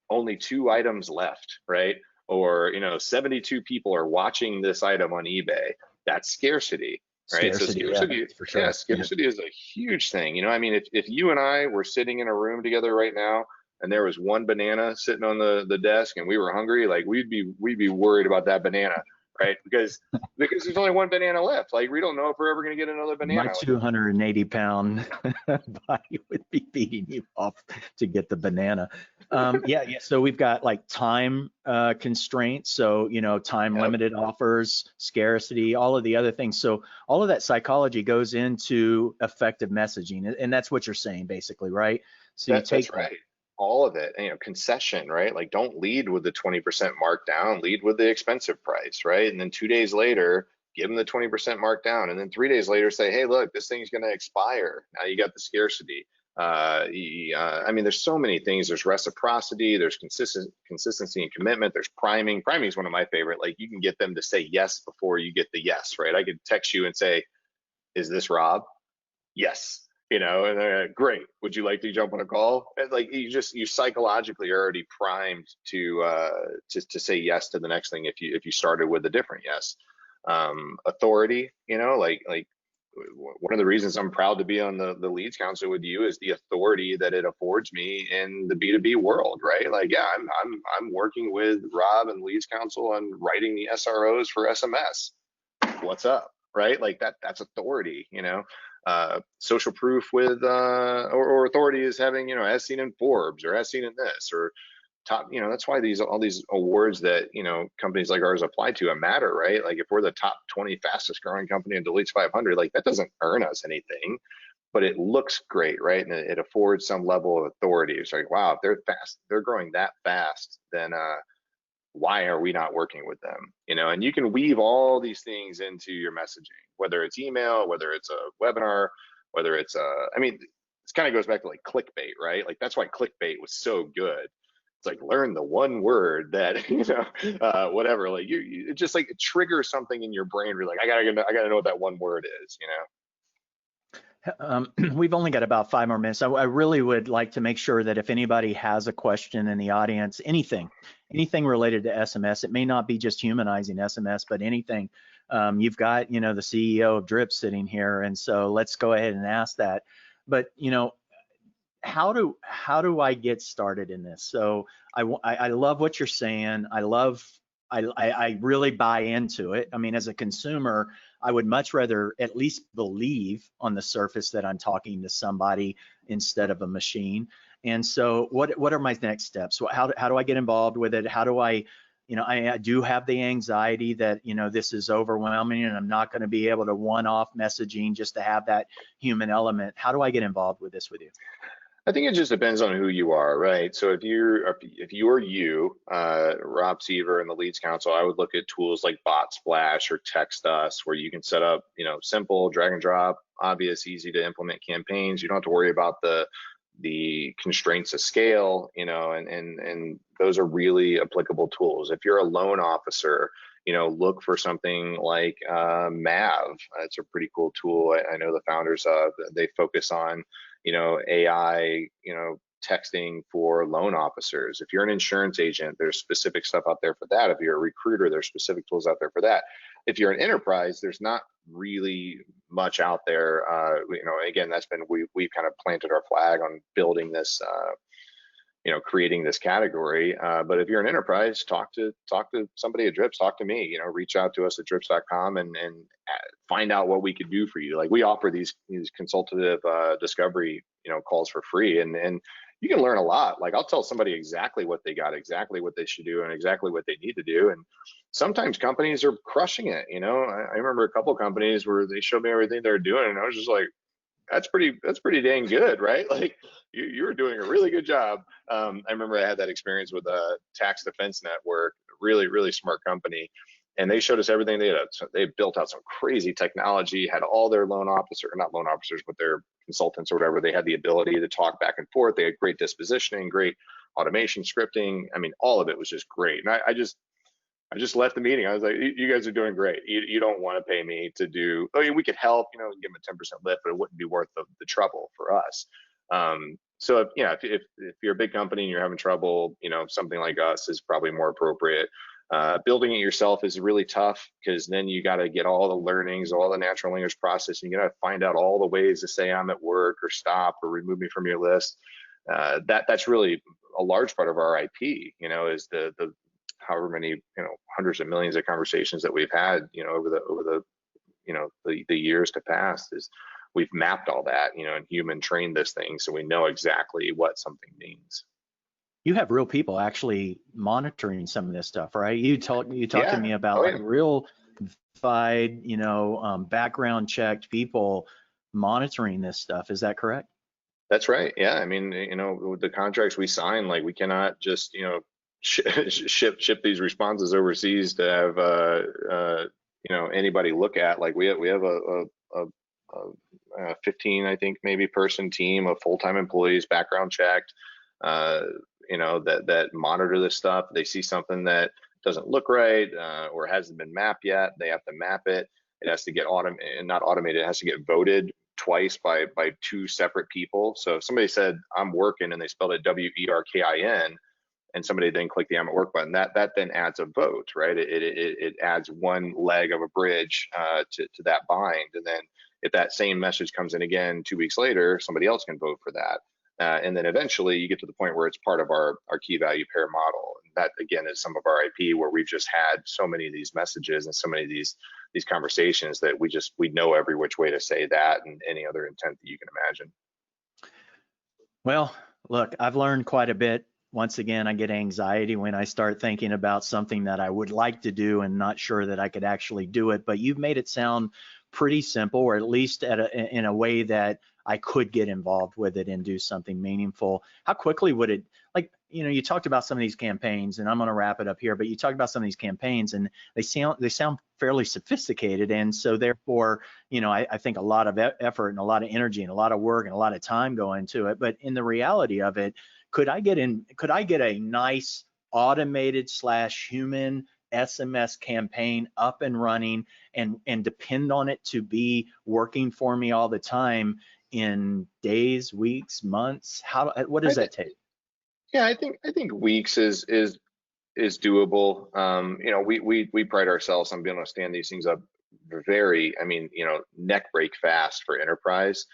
only 2 items left, right? Or 72 people are watching this item on eBay. That's scarcity, right? Scarcity, So scarcity, yeah, for sure. scarcity is a huge thing. I mean, if you and I were sitting in a room together right now, and there was one banana sitting on the desk and we were hungry, like we'd be worried about that banana, right? Because there's only one banana left. Like we don't know if we're ever going to get another My banana. 280-pound body would be beating you off to get the banana. Yeah. So we've got like time constraints. So, time Yep. limited offers, scarcity, all of the other things. So all of that psychology goes into effective messaging. And that's what you're saying basically, right? So you That's take that. right. All of it, concession, right? Like don't lead with the 20% markdown, lead with the expensive price, right? And then 2 days later, give them the 20% markdown. And then 3 days later, say, hey, look, this thing's going to expire. Now you got the scarcity. There's so many things. There's reciprocity, there's consistency and commitment. There's priming. Priming is one of my favorite. Like you can get them to say yes before you get the yes, right? I could text you and say, is this Rob? Yes. And they're like, great. Would you like to jump on a call? And like you psychologically are already primed to say yes to the next thing if you started with a different yes. Authority, like one of the reasons I'm proud to be on the leads council with you is the authority that it affords me in the B2B world, right? Like, yeah, I'm working with Rob and leads council on writing the SROs for SMS. What's up, right? Like that's authority, social proof with or authority is having, as seen in Forbes or as seen in this or top, that's why all these awards that companies like ours apply to matter, right? Like if we're the top 20 fastest growing company in Deletes 500, like that doesn't earn us anything, but it looks great, right? And it affords some level of authority. It's like, wow, if they're growing that fast, then why are we not working with them? And you can weave all these things into your messaging, whether it's email, whether it's a webinar, whether it's this kind of goes back to like clickbait, right? Like that's why clickbait was so good. It's like learn the one word that whatever. Like it just like it triggers something in your brain. You're like, I gotta know what that one word is. We've only got about 5 more minutes. I really would like to make sure that if anybody has a question in the audience, anything related to SMS, it may not be just humanizing SMS, but anything. You've got, the CEO of Drip sitting here, and so let's go ahead and ask that. But how do I get started in this? So I love what you're saying. I really buy into it. I mean, as a consumer, I would much rather at least believe on the surface that I'm talking to somebody instead of a machine. And so what are my next steps? How do I get involved with it? How do I do have the anxiety that, this is overwhelming and I'm not going to be able to one-off messaging just to have that human element. How do I get involved with this with you? I think it just depends on who you are, right? So if you're Rob Seaver and the Leads Council, I would look at tools like Bot Splash or Text Us, where you can set up, simple drag and drop, obvious, easy to implement campaigns. You don't have to worry about the constraints of scale, and those are really applicable tools. If you're a loan officer, look for something like Mav. It's a pretty cool tool. I know the founders of. They focus on AI, texting for loan officers. If you're an insurance agent, there's specific stuff out there for that. If you're a recruiter, there's specific tools out there for that. If you're an enterprise, there's not really much out there. Again, that's been, we've kind of planted our flag on building this, creating this category. But if you're an enterprise, talk to somebody at Drips, talk to me, reach out to us at drips.com and find out what we could do for you. Like we offer these consultative discovery, calls for free, and you can learn a lot. Like I'll tell somebody exactly what they got, exactly what they should do, and exactly what they need to do. And sometimes companies are crushing it. I remember a couple of companies where they showed me everything they're doing, and I was just like, that's pretty dang good, right? Like you were doing a really good job. I remember I had that experience with a Tax Defense Network, really, really smart company. And they showed us everything they had. So they built out some crazy technology, had all their not loan officers, but their consultants or whatever. They had the ability to talk back and forth. They had great dispositioning, great automation scripting. I mean, all of it was just great. And I just left the meeting. I was like, you guys are doing great. You don't want to pay me to do, we could help, give them a 10% lift, but it wouldn't be worth the trouble for us. So if you're a big company and you're having trouble, something like us is probably more appropriate. Building it yourself is really tough because then you got to get all the learnings, all the natural language processing. You got to find out all the ways to say I'm at work or stop or remove me from your list. That's really a large part of our IP, is the however many, hundreds of millions of conversations that we've had, over the years to pass, is we've mapped all that, and human trained this thing, so we know exactly what something means. You have real people actually monitoring some of this stuff, right? You talked to me about like real verified, background checked people monitoring this stuff. Is that correct? That's right. Yeah. I mean, with the contracts we sign, like we cannot just, ship these responses overseas to have, anybody look at. Like we have a 15, I think, maybe person team of full-time employees, background checked, that monitor this stuff. They see something that doesn't look right, or hasn't been mapped yet, they have to map it. It has to get not automated, it has to get voted twice by two separate people. So if somebody said I'm working and they spelled it WERKIN, and somebody then clicked the I'm at work button, that then adds a vote, right? It adds one leg of a bridge to that bind. And then if that same message comes in again 2 weeks later, somebody else can vote for that. And then eventually you get to the point where it's part of our key value pair model. And that again is some of our IP, where we've just had so many of these messages and so many of these conversations that we know every which way to say that and any other intent that you can imagine. Well, look, I've learned quite a bit. Once again, I get anxiety when I start thinking about something that I would like to do and not sure that I could actually do it. But you've made it sound pretty simple, or at least in a way that I could get involved with it and do something meaningful. How quickly would it, like, you talked about some of these campaigns, and I'm going to wrap it up here, but you talked about some of these campaigns and they sound fairly sophisticated. And so therefore, I think a lot of effort and a lot of energy and a lot of work and a lot of time go into it. But in the reality of it, could I get a nice automated / human SMS campaign up and running and depend on it to be working for me all the time in days, weeks, months? What does that take? Yeah, I think weeks is doable. We pride ourselves on being able to stand these things up very, neck break fast for enterprise,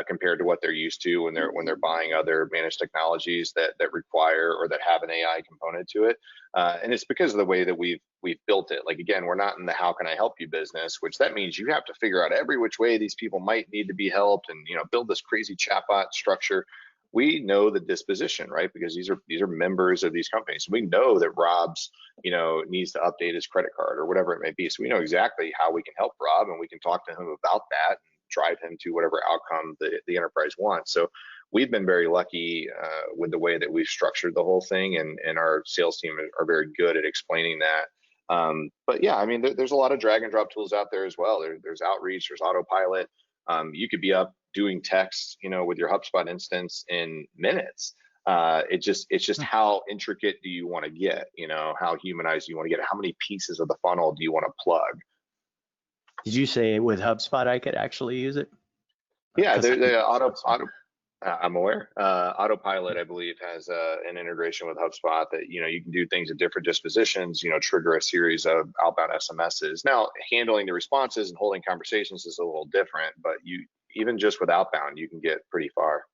compared to what they're used to when they're buying other managed technologies that require or that have an AI component to it. And it's because of the way that we've built it. Like, again, we're not in the how can I help you business, which that means you have to figure out every which way these people might need to be helped and build this crazy chatbot structure. We know the disposition, right? Because these are members of these companies. We know that Rob's, needs to update his credit card or whatever it may be. So we know exactly how we can help Rob, and we can talk to him about that and drive him to whatever outcome the enterprise wants. So we've been very lucky with the way that we've structured the whole thing, and our sales team are very good at explaining that. But yeah, there's a lot of drag and drop tools out there as well. There's Outreach, there's Autopilot. You could be up doing text, with your HubSpot instance in minutes. It's just how intricate do you want to get? How humanized do you want to get? How many pieces of the funnel do you want to plug? Did you say with HubSpot I could actually use it? Yeah, I'm aware. Autopilot, I believe, has an integration with HubSpot that you can do things at different dispositions. Trigger a series of outbound SMSs. Now, handling the responses and holding conversations is a little different, but even just with outbound, you can get pretty far.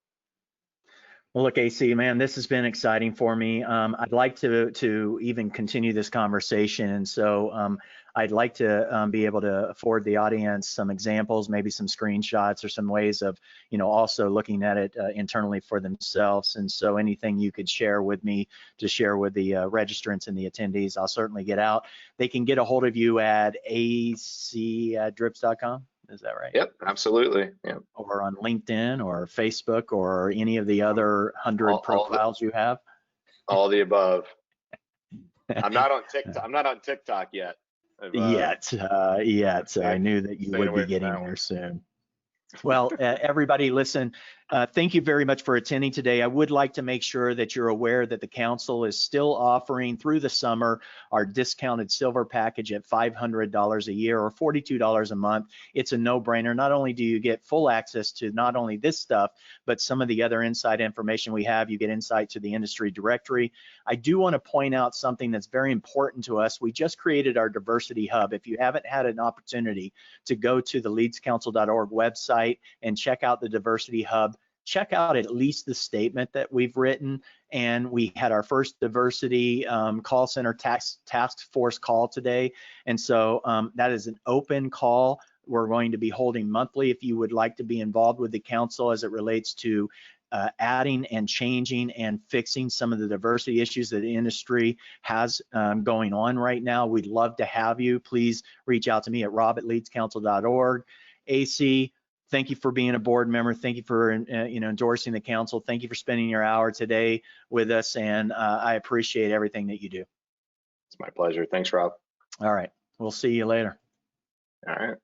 Well, look, AC, man, this has been exciting for me. I'd like to even continue this conversation, and so I'd like to be able to afford the audience some examples, maybe some screenshots or some ways of, also looking at it internally for themselves. And so anything you could share with me to share with the registrants and the attendees, I'll certainly get out. They can get a hold of you at ac@drips.com. Is that right? Yep, absolutely. Yep. Or on LinkedIn or Facebook or any of the other 100 profiles you have? All the above. I'm not on TikTok. I'm not on TikTok yet. Yet. I knew that you would be getting there soon. Well, everybody, listen, thank you very much for attending today. I would like to make sure that you're aware that the council is still offering through the summer our discounted silver package at $500 a year or $42 a month. It's a no-brainer. Not only do you get full access to not only this stuff, but some of the other inside information we have. You get insight to the industry directory. I do want to point out something that's very important to us. We just created our diversity hub. If you haven't had an opportunity to go to the leadscouncil.org website and check out the diversity hub, check out at least the statement that we've written and we had our first diversity call center task force call today. And so that is an open call. We're going to be holding monthly if you would like to be involved with the council as it relates to adding and changing and fixing some of the diversity issues that the industry has going on right now. We'd love to have you. Please reach out to me at rob@leadscouncil.org. AC, thank you for being a board member. Thank you for endorsing the council. Thank you for spending your hour today with us, and I appreciate everything that you do. It's my pleasure. Thanks, Rob. All right, we'll see you later. All right.